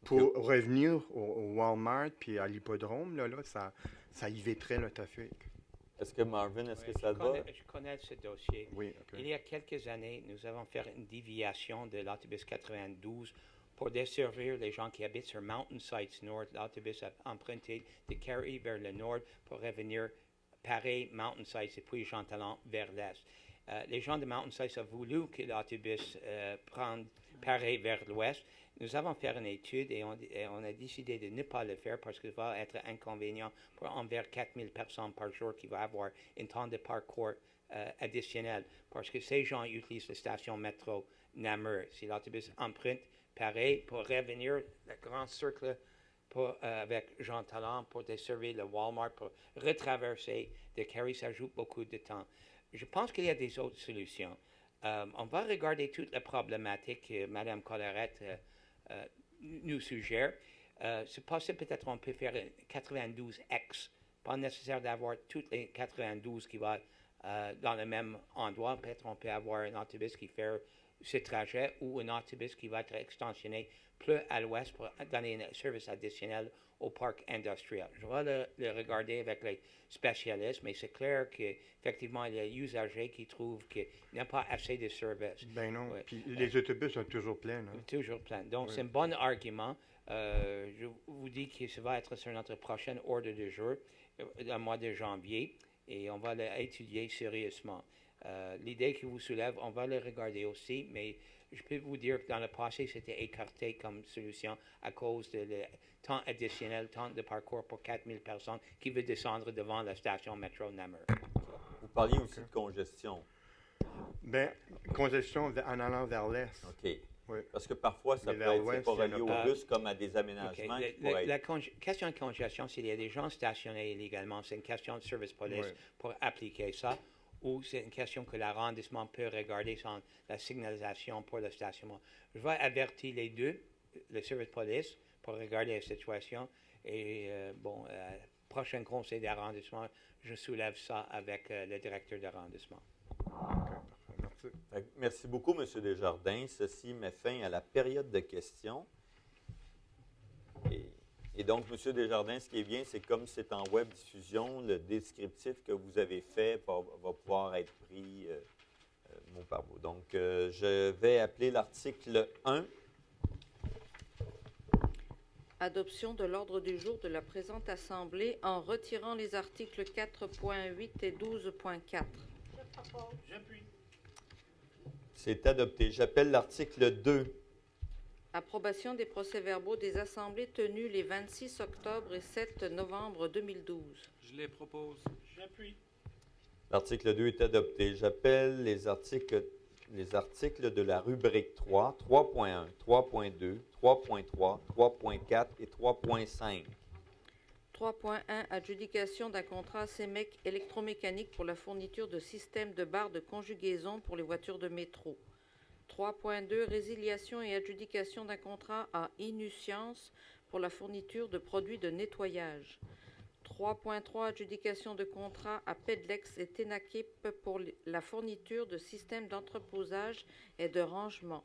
G: pour revenir au Walmart puis à l'hippodrome, là, ça éviterait le trafic.
A: Est-ce que Marvin, est-ce
F: Ouais,
A: que ça va?
F: je connais ce dossier.
G: Oui, OK.
F: Il y a quelques années, nous avons fait une déviation de l'autobus 92 pour desservir les gens qui habitent sur Mountain Sites Nord. L'autobus a emprunté de Carey vers le nord pour revenir Paris, Mountain Sites et puis Jean Talon vers l'est. Les gens de Mountain Sites ont voulu que l'autobus prenne Paris vers l'ouest. Nous avons fait une étude et on a décidé de ne pas le faire parce que ça va être inconvénient pour envers 4000 personnes par jour qui vont avoir un temps de parcours additionnel parce que ces gens utilisent la station métro Namur. Si l'autobus emprunte Paris pour revenir, le grand cercle avec Jean Talon pour desservir le Walmart, pour retraverser de Carey, ça ajoute beaucoup de temps. Je pense qu'il y a des autres solutions. On va regarder toute la problématique que Mme Collerette nous suggère. C'est possible, peut-être on peut faire 92X. Pas nécessaire d'avoir toutes les 92 qui vont dans le même endroit. Peut-être on peut avoir un autobus qui fait ce trajet ou un autobus qui va être extensionné plus à l'ouest pour donner un service additionnel au parc industriel. Je vais le regarder avec les spécialistes, mais c'est clair qu'effectivement, il y a des usagers qui trouvent qu'il n'y a pas assez de services.
G: Ben non.
F: Ouais.
G: Puis les autobus sont toujours pleins. Hein.
F: Toujours plein. Donc,
G: Oui.
F: c'est un bon argument. Je vous dis que ça va être sur notre prochaine ordre du jour, le mois de janvier, et on va l'étudier sérieusement. L'idée que vous soulève, on va le regarder aussi, mais je peux vous dire que dans le passé, c'était écarté comme solution à cause de le temps additionnel, temps de parcours pour 4000 personnes qui veulent descendre devant la station métro Namur.
A: Vous parliez aussi de congestion.
G: Ben, congestion en allant vers l'est.
A: OK.
G: Oui.
A: Parce que parfois, ça
G: Mais
A: peut
G: vers
A: être
G: l'ouest,
A: pas
G: il y en a
A: relié au
F: pas.
A: bus comme à des
F: OK.
A: aménagements qui pourraient
F: La
A: être...
F: question de congestion, s'il y a des gens stationnés illégalement, c'est une question de service police
G: Oui.
F: pour appliquer ça, ou c'est une question que l'arrondissement peut regarder sans la signalisation pour le stationnement. Je vais avertir les deux, le service police, pour regarder la situation. Et prochain conseil d'arrondissement, je soulève ça avec le directeur d'arrondissement.
G: OK, parfait. Merci.
A: Fait que merci beaucoup, M. Desjardins. Ceci met fin à la période de questions. Et donc, M. Desjardins, ce qui est bien, c'est comme c'est en web diffusion, le descriptif que vous avez fait va pouvoir être pris mot par mot. Donc, je vais appeler l'article 1.
H: Adoption de l'ordre du jour de la présente Assemblée en retirant les articles 4.8 et 12.4.
D: J'appuie.
A: C'est adopté. J'appelle l'article 2.
H: Approbation des procès-verbaux des assemblées tenues les 26 octobre et 7 novembre 2012.
B: Je les propose.
D: J'appuie.
A: L'article 2 est adopté. J'appelle les articles de la rubrique 3, 3.1, 3.2, 3.3, 3.4 et 3.5.
H: 3.1 Adjudication d'un contrat CEMEC électromécanique pour la fourniture de systèmes de barres de conjugaison pour les voitures de métro. 3.2 Résiliation et adjudication d'un contrat à Inuscience pour la fourniture de produits de nettoyage. 3.3 Adjudication de contrat à Pedlex et Tenakip pour la fourniture de systèmes d'entreposage et de rangement.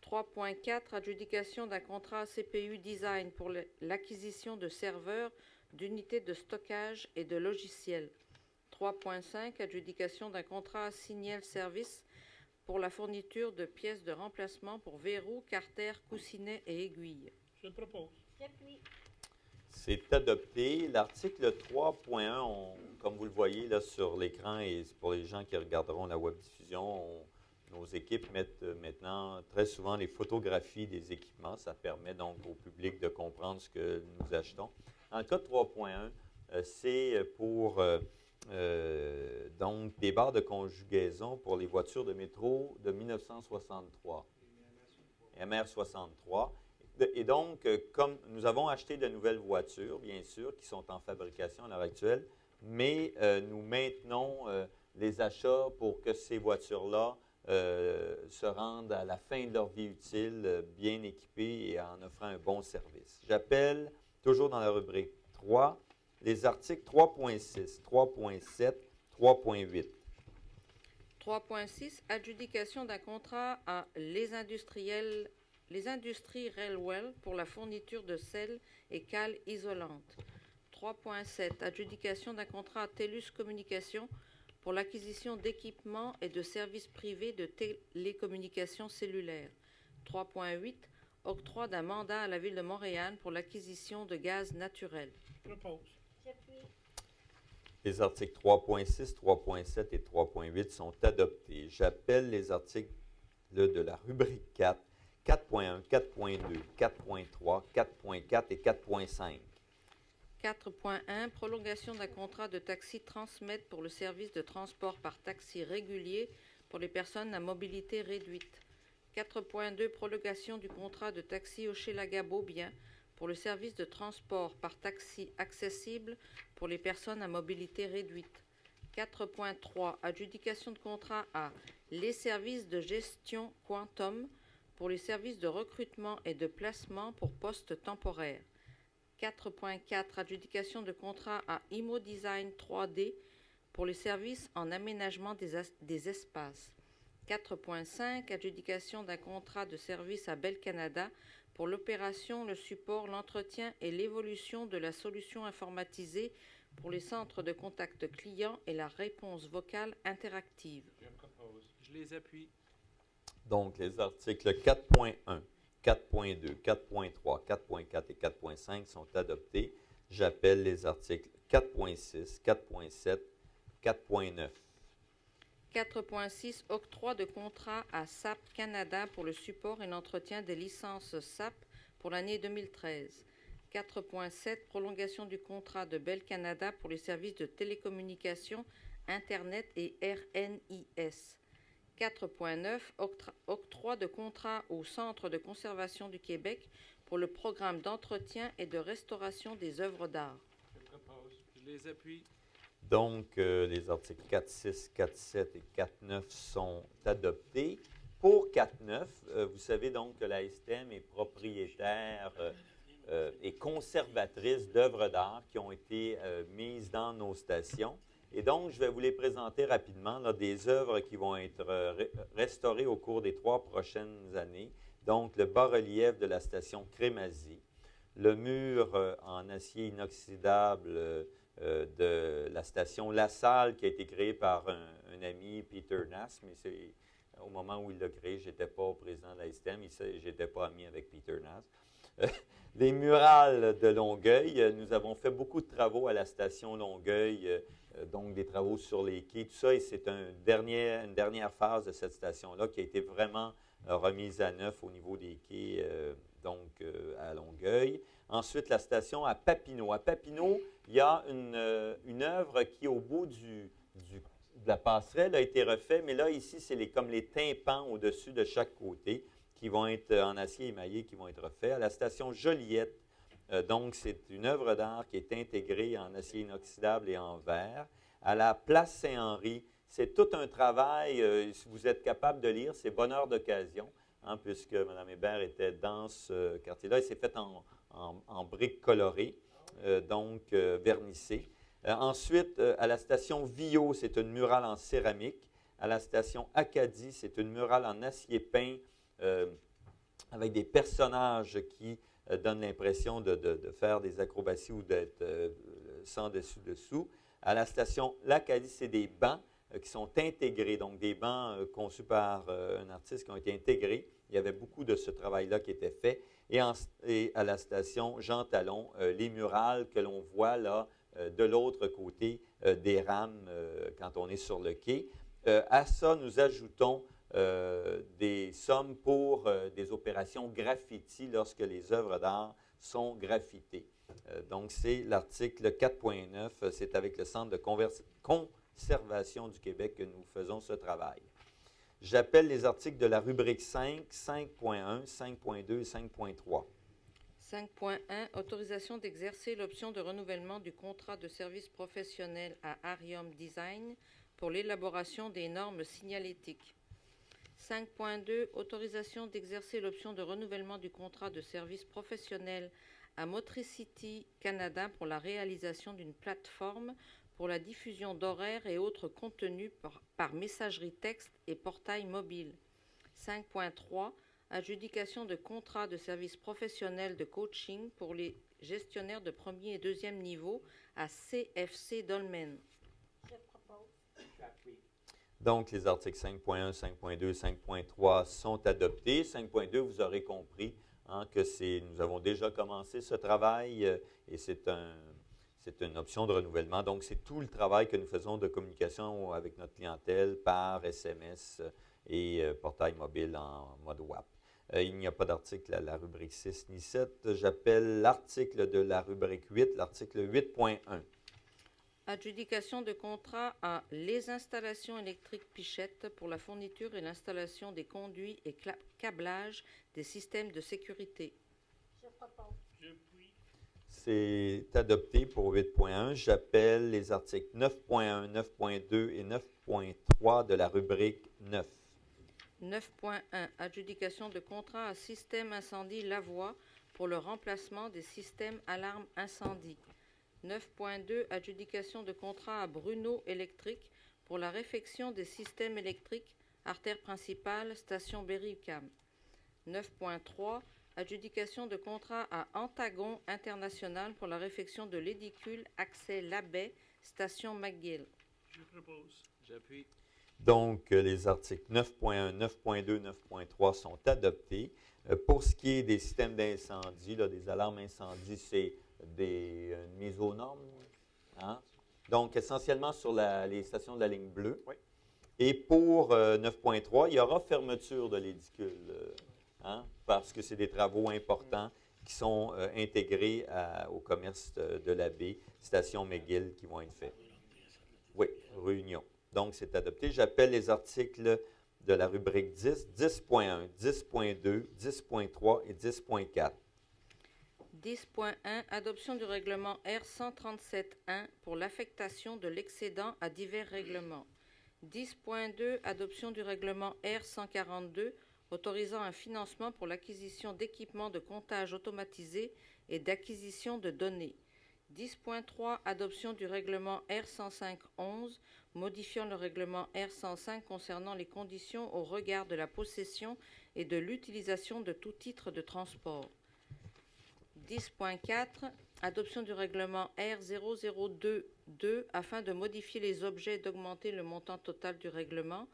H: 3.4 Adjudication d'un contrat à CPU Design pour l'acquisition de serveurs, d'unités de stockage et de logiciels. 3.5 Adjudication d'un contrat à Signal Service pour la fourniture de pièces de remplacement pour verrous, carters, coussinets et aiguilles.
D: Je propose.
E: J'appuie.
A: C'est adopté. L'article 3.1, comme vous le voyez là sur l'écran et pour les gens qui regarderont la web diffusion, nos équipes mettent maintenant très souvent les photographies des équipements. Ça permet donc au public de comprendre ce que nous achetons. Dans le cas de 3.1, c'est pour donc des barres de conjugaison pour les voitures de métro de 1963. MR63. Et donc, comme nous avons acheté de nouvelles voitures, bien sûr, qui sont en fabrication à l'heure actuelle, mais nous maintenons les achats pour que ces voitures-là se rendent à la fin de leur vie utile, bien équipées et en offrant un bon service. J'appelle, toujours dans la rubrique 3, les articles 3.6, 3.7, 3.8.
H: 3.6 Adjudication d'un contrat à les industries Railwell pour la fourniture de selles et cales isolantes. 3.7 Adjudication d'un contrat à TELUS Communications pour l'acquisition d'équipements et de services privés de télécommunications cellulaires. 3.8 Octroi d'un mandat à la Ville de Montréal pour l'acquisition de gaz naturel.
D: Propose.
E: J'appuie.
A: Les articles 3.6, 3.7 et 3.8 sont adoptés. J'appelle les articles de la rubrique 4, 4.1, 4.2, 4.3, 4.4 et 4.5.
H: 4.1 Prolongation d'un contrat de taxi Transmed pour le service de transport par taxi régulier pour les personnes à mobilité réduite. 4.2 Prolongation du contrat de taxi Hochelaga-Beaubien pour le service de transport par taxi accessible pour les personnes à mobilité réduite. 4.3 Adjudication de contrat à les services de gestion Quantum pour les services de recrutement et de placement pour postes temporaires. 4.4 Adjudication de contrat à ImoDesign 3D pour les services en aménagement des espaces. 4.5 Adjudication d'un contrat de service à Bell Canada pour l'opération, le support, l'entretien et l'évolution de la solution informatisée pour les centres de contact client et la réponse vocale interactive.
B: Je les appuie.
A: Donc, les articles 4.1, 4.2, 4.3, 4.4 et 4.5 sont adoptés. J'appelle les articles 4.6, 4.7, 4.9.
H: 4.6 Octroi de contrat à SAP Canada pour le support et l'entretien des licences SAP pour l'année 2013. 4.7 Prolongation du contrat de Bell Canada pour les services de télécommunications, Internet et RNIS. 4.9 Octroi de contrat au Centre de conservation du Québec pour le programme d'entretien et de restauration des œuvres d'art.
B: Je les appuie.
A: Donc, les articles 4.6, 4.7 et 4.9 sont adoptés. Pour 4.9, vous savez donc que la STM est propriétaire et conservatrice d'œuvres d'art qui ont été mises dans nos stations. Et donc, je vais vous les présenter rapidement, là, des œuvres qui vont être restaurées au cours des 3 prochaines années. Donc, le bas-relief de la station Crémazie, le mur en acier inoxydable de la station La Salle qui a été créée par un ami, Peter Nass, mais c'est au moment où il l'a créé, je n'étais pas président de la STM, je n'étais pas ami avec Peter Nass. Les murales de Longueuil, nous avons fait beaucoup de travaux à la station Longueuil, donc des travaux sur les quais, tout ça, et c'est une dernière phase de cette station-là qui a été vraiment remise à neuf au niveau des quais, à Longueuil. Ensuite, la station à Papineau. À Papineau, il y a une œuvre qui, au bout de la passerelle, a été refaite, mais là, ici, c'est comme les tympans au-dessus de chaque côté qui vont être en acier émaillé, qui vont être refaits. À la station Joliette, donc, c'est une œuvre d'art qui est intégrée en acier inoxydable et en verre. À la place Saint-Henri, c'est tout un travail, si vous êtes capable de lire, c'est Bonheur d'occasion, hein, puisque Mme Hébert était dans ce quartier-là, et c'est fait en briques colorées, vernissées. Ensuite, à la station Viau, c'est une murale en céramique. À la station Acadie, c'est une murale en acier peint avec des personnages qui donnent l'impression de faire des acrobaties ou d'être sans dessus-dessous. À la station L'Acadie, c'est des bancs qui sont intégrés, donc des bancs conçus par un artiste qui ont été intégrés. Il y avait beaucoup de ce travail-là qui était fait. Et à la station Jean Talon, les murales que l'on voit là, de l'autre côté des rames quand on est sur le quai. À ça, nous ajoutons des sommes pour des opérations graffiti lorsque les œuvres d'art sont graffitées. Donc, c'est l'article 4.9. C'est avec le Centre de conservation du Québec que nous faisons ce travail. J'appelle les articles de la rubrique 5, 5.1, 5.2 et 5.3.
H: 5.1 Autorisation d'exercer l'option de renouvellement du contrat de service professionnel à Arium Design pour l'élaboration des normes signalétiques. 5.2 Autorisation d'exercer l'option de renouvellement du contrat de service professionnel à Motricity Canada pour la réalisation d'une plateforme pour la diffusion d'horaires et autres contenus par messagerie texte et portail mobile. 5.3 Adjudication de contrat de service professionnel de coaching pour les gestionnaires de premier et deuxième niveau à CFC Dolmen.
A: Donc, les articles 5.1, 5.2, 5.3 sont adoptés. 5.2, vous aurez compris que nous avons déjà commencé ce travail et c'est une option de renouvellement. Donc, c'est tout le travail que nous faisons de communication avec notre clientèle par SMS et portail mobile en mode WAP. Il n'y a pas d'article à la rubrique 6 ni 7. J'appelle l'article de la rubrique 8, l'article 8.1.
H: Adjudication de contrat à Les Installations électriques Pichette pour la fourniture et l'installation des conduits et câblages des systèmes de sécurité.
E: Je propose.
A: C'est adopté pour 8.1. J'appelle les articles 9.1, 9.2 et 9.3 de la rubrique 9.
H: 9.1 Adjudication de contrat à Système Incendie Lavoie pour le remplacement des systèmes alarme incendie. 9.2 Adjudication de contrat à Bruno Électrique pour la réfection des systèmes électriques, artère principale, station Berry-UQAM. 9.3 Adjudication de contrat à Antagon International pour la réfection de l'édicule accès Labay, station McGill.
B: Je propose. J'appuie.
A: Donc, les articles 9.1, 9.2, 9.3 sont adoptés. Pour ce qui est des systèmes d'incendie, là, des alarmes incendie, c'est des mises aux normes. Hein? Donc, essentiellement sur les stations de la ligne bleue.
G: Oui.
A: Et pour 9.3, il y aura fermeture de l'édicule, hein? Parce que c'est des travaux importants qui sont intégrés au commerce de la baie, station McGill, qui vont être faits. Oui, réunion. Donc, c'est adopté. J'appelle les articles de la rubrique 10, 10.1, 10.2, 10.3 et 10.4.
H: 10.1 Adoption du règlement R 137.1 pour l'affectation de l'excédent à divers règlements. 10.2 Adoption du règlement R 142 autorisant un financement pour l'acquisition d'équipements de comptage automatisé et d'acquisition de données. 10.3 Adoption du règlement R 105.11 modifiant le règlement R 105 concernant les conditions au regard de la possession et de l'utilisation de tout titre de transport. 10.4 Adoption du règlement R 002.2 afin de modifier les objets et d'augmenter le montant total du règlement.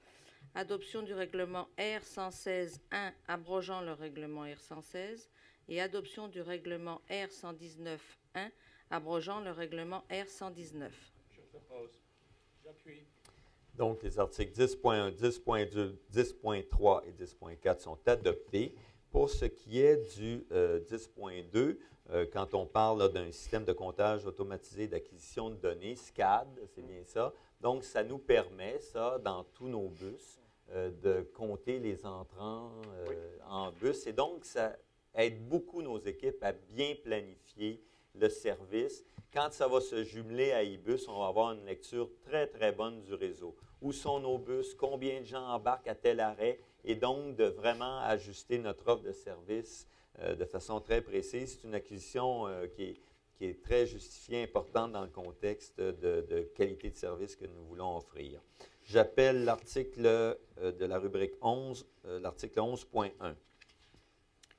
H: Adoption du règlement R 116.1 abrogeant le règlement R 116 et adoption du règlement R 119.1 abrogeant le règlement R 119.
F: Je propose. J'appuie.
A: Donc, les articles 10.1, 10.2, 10.3 et 10.4 sont adoptés. Pour ce qui est du 10.2, quand on parle d'un système de comptage automatisé d'acquisition de données, SCAD, c'est bien ça. Donc, ça nous permet, ça, dans tous nos bus, de compter les entrants en bus. Et donc, ça aide beaucoup nos équipes à bien planifier le service. Quand ça va se jumeler à eBus, on va avoir une lecture très, très bonne du réseau. Où sont nos bus? Combien de gens embarquent à tel arrêt? Et donc, de vraiment ajuster notre offre de service de façon très précise. C'est une acquisition qui est très justifiée, importante dans le contexte de qualité de service que nous voulons offrir. J'appelle l'article de la rubrique 11, l'article 11.1.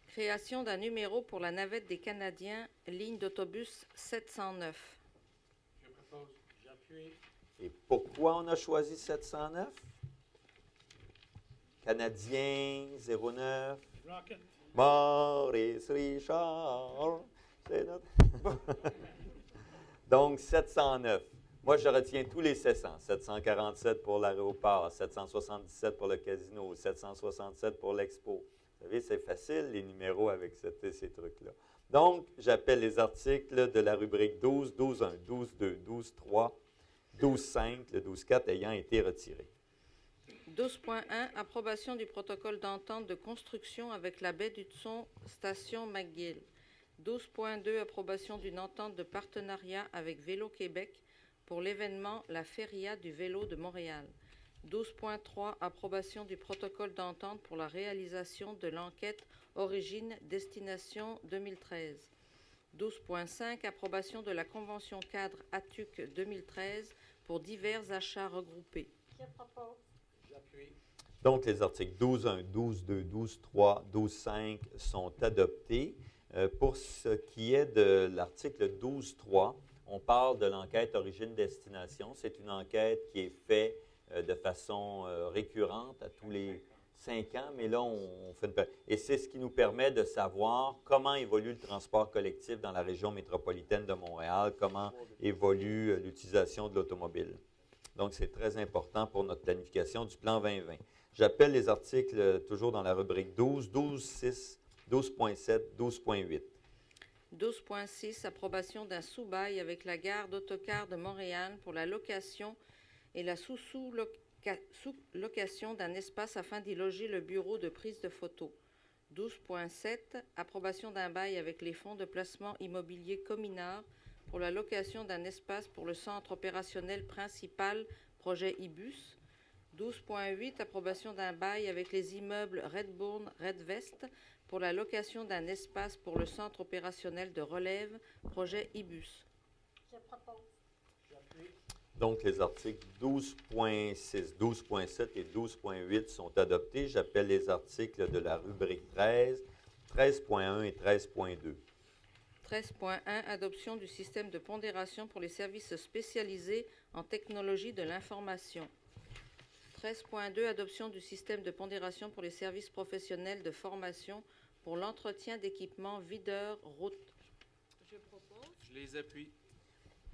H: Création d'un numéro pour la navette des Canadiens, ligne d'autobus 709.
F: Je propose. J'appuie.
A: Et pourquoi on a choisi 709? Canadien 09.
F: Rocket.
A: Maurice Richard. C'est notre... Donc, 709. Moi, je retiens tous les 700. 747 pour l'aéroport, 777 pour le casino, 767 pour l'expo. Vous savez, c'est facile, les numéros avec ces trucs-là. Donc, j'appelle les articles de la rubrique 12, 12.1, 12.2, 12.3, 12.5, le 12.4 ayant été retiré.
H: 12.1 Approbation du protocole d'entente de construction avec la baie d'Hudson, station McGill. 12.2 Approbation d'une entente de partenariat avec Vélo Québec pour l'événement La Feria du vélo de Montréal. 12.3 Approbation du protocole d'entente pour la réalisation de l'enquête Origine-Destination 2013. 12.5 Approbation de la convention cadre ATUC 2013 pour divers achats regroupés.
E: Je propose.
F: J'appuie.
A: Donc, les articles 12.1, 12.2, 12.3, 12.5 sont adoptés. Pour ce qui est de l'article 12.3, on parle de l'enquête Origine-Destination. C'est une enquête qui est faite de façon récurrente à tous les 5 ans, mais là, on fait une... Et c'est ce qui nous permet de savoir comment évolue le transport collectif dans la région métropolitaine de Montréal, comment évolue l'utilisation de l'automobile. Donc, c'est très important pour notre planification du plan 2020. J'appelle les articles toujours dans la rubrique 12, 12.6, 12.7, 12.8.
H: 12.6 Approbation d'un sous-bail avec la gare d'autocar de Montréal pour la location et la sous-location d'un espace afin d'y loger le bureau de prise de photos. 12.7 Approbation d'un bail avec les fonds de placement immobilier Cominard pour la location d'un espace pour le centre opérationnel principal projet IBUS. 12.8 Approbation d'un bail avec les immeubles Redbourn Redvest pour la location d'un espace pour le centre opérationnel de relève projet IBUS.
E: Je propose.
A: Donc, les articles 12.6, 12.7 et 12.8 sont adoptés. J'appelle les articles de la rubrique 13, 13.1 et 13.2.
H: 13.1 Adoption du système de pondération pour les services spécialisés en technologie de l'information. 13.2 Adoption du système de pondération pour les services professionnels de formation pour l'entretien d'équipements videurs route. Je propose.
B: Je les appuie.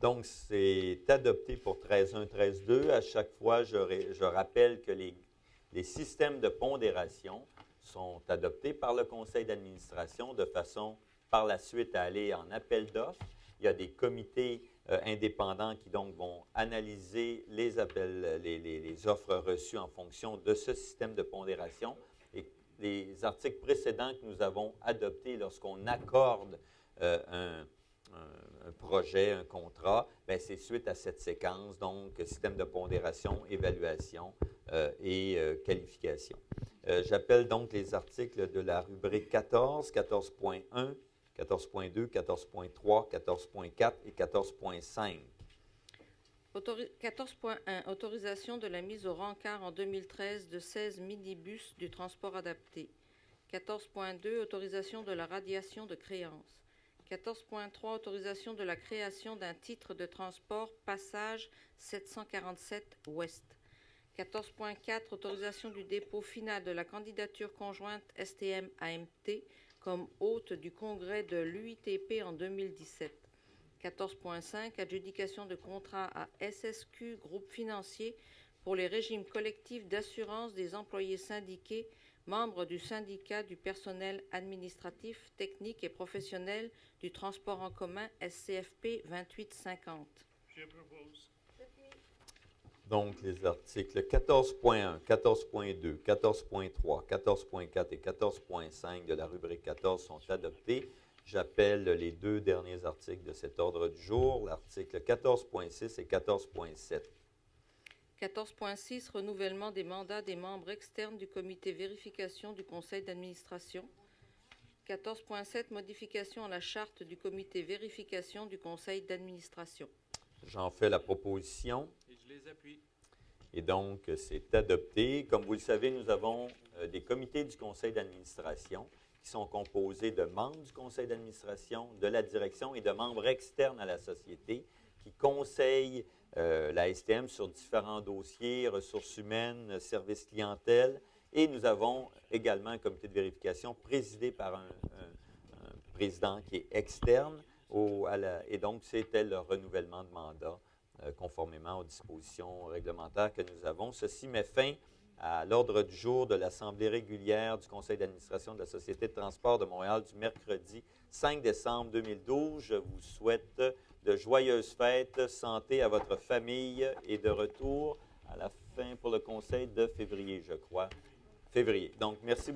A: Donc, c'est adopté pour 13.1, 13.2. À chaque fois, je rappelle que les systèmes de pondération sont adoptés par le conseil d'administration de façon, par la suite, à aller en appel d'offres. Il y a des comités indépendants qui, donc, vont analyser les appels, les offres reçues en fonction de ce système de pondération. Et les articles précédents que nous avons adoptés lorsqu'on accorde un projet, un contrat, bien, c'est suite à cette séquence, donc système de pondération, évaluation et qualification. J'appelle donc les articles de la rubrique 14, 14.1, 14.2, 14.3, 14.4 et 14.5.
H: 14.1 Autorisation de la mise au rencard en 2013 de 16 minibus du transport adapté. 14.2 Autorisation de la radiation de créances. 14.3 Autorisation de la création d'un titre de transport passage 747 Ouest. 14.4 Autorisation du dépôt final de la candidature conjointe STM-AMT comme hôte du congrès de l'UITP en 2017. 14.5 Adjudication de contrat à SSQ Groupe Financier pour les régimes collectifs d'assurance des employés syndiqués, membres du syndicat du personnel administratif, technique et professionnel du transport en commun SCFP 2850.
D: Je propose.
A: Donc, les articles 14.1, 14.2, 14.3, 14.4 et 14.5 de la rubrique 14 sont adoptés. J'appelle les deux derniers articles de cet ordre du jour, l'article 14.6 et 14.7.
H: 14.6 Renouvellement des mandats des membres externes du comité vérification du conseil d'administration. 14.7 Modification à la charte du comité vérification du conseil d'administration.
A: J'en fais la proposition.
B: Et je les appuie.
A: Et donc, c'est adopté. Comme vous le savez, nous avons des comités du conseil d'administration qui sont composés de membres du conseil d'administration, de la direction et de membres externes à la société qui conseillent la STM sur différents dossiers, ressources humaines, services clientèle. Et nous avons également un comité de vérification présidé par un président qui est externe. Et donc, c'était le renouvellement de mandat conformément aux dispositions réglementaires que nous avons. Ceci met fin à l'ordre du jour de l'Assemblée régulière du Conseil d'administration de la Société de transport de Montréal du mercredi 5 décembre 2012. Je vous souhaite de joyeuses fêtes, santé à votre famille et de retour à la fin pour le Conseil de février, je crois. Février. Donc, merci beaucoup.